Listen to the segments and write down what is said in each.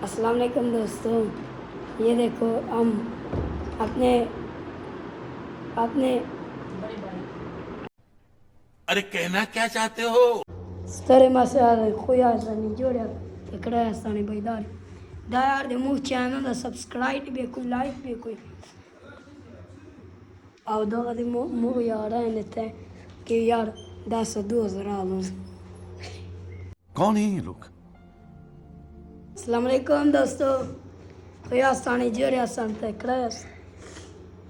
अस्सलाम वालेकुम दोस्तों, ये देखो हम अपने अरे कहना क्या चाहते हो? stare masare khoya sani joda ikra sani baydar dayar de mu channel da subscribe be कोई like be कोई आओ दो de mu यार है नेते कि यार 10-2000 आलो कौन है ये लोग? अस्सलाम वालेकुम दोस्तों khoya sani joda santa ikra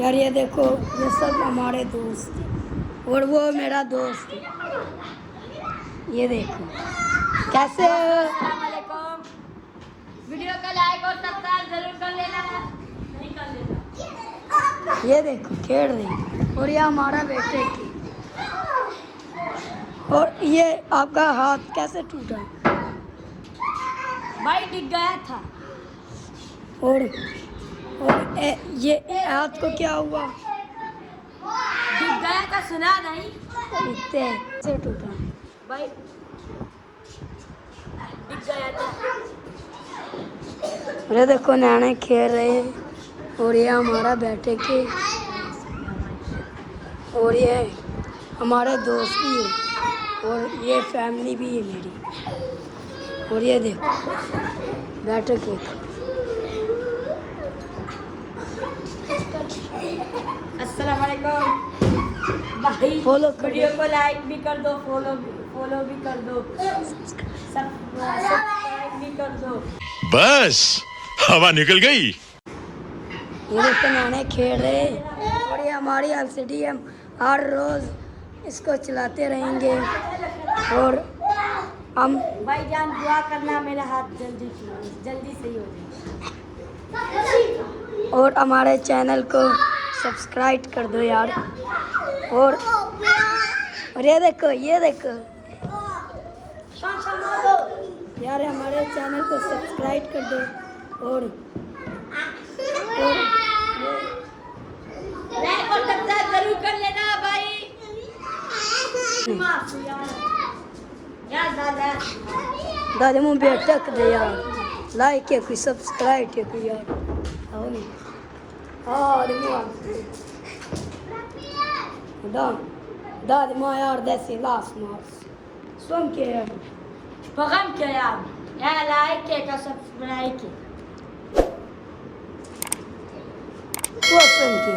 यार ये देखो ये सब हमारे दोस्त हैं और वो मेरा दोस्त है ये देखो कैसे अस्सलामुअलैकुम वीडियो का लाइक और सब्सक्राइब जरूर कर लेना नहीं कर लेना ये देखो खेल रही और ये हमारा बेटे की और ये आपका हाथ कैसे टूटा भाई डिग गया था और ये हाथ को क्या हुआ डिग गया था सुना नहीं इतने से टूटा भाई डिग गया था और ये देखो नैने खेल रहे हैं और ये हमारा बेटे के और ये हमारे दोस्त भी है और ये फैमिली भी है मेरी और ये देखो बेटे के अस्सलाम वालेकुम भाई फॉलो कर वीडियो को लाइक भी कर दो फॉलो भी कर दो सब्सक्राइब भी कर दो बस हवा निकल गई। ये देखो नैने खेल रहे हैं और ये हमारी एलसीडी हम हर रोज़ इसको चलाते रहेंगे और हम भाई जान दुआ करना मेरा हाथ जल्दी सही हो जाए और हमारे चैनल को सब्सक्राइब कर दो यार और ये देखो यार हमारे चैनल को सब्सक्राइब कर दो और लाइक और सब्सक्राइब जरूर कर लेना भाई यार दादा दादी मुँह बेटक दे यार लाइक है कोई सब्सक्राइब है कोई यार आओ नहीं दादी माँ यार दैसे लाश मार्स स्वयं के यार पगम क्या यार लाइक का सब्सक्राइब के वो स्वयं के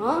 हाँ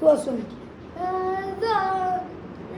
तो स्वयं के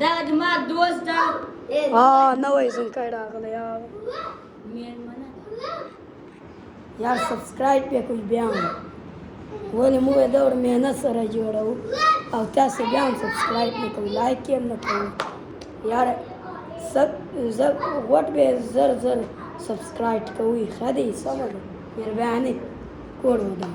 दादा दिमाग दोस्त हाँ नवे सुन कर डाल यार यार सब्सक्राइब पे कोई बयान वो ने मुँह दौड़ मेहनत से रह जोड़ा हूँ और कैसे बयान सब्सक्राइब में कोई लाइक किया न करूँ यार सब वट पे जर सब्सक्राइब करूँ खादी समझ मेरे बयान कोड होता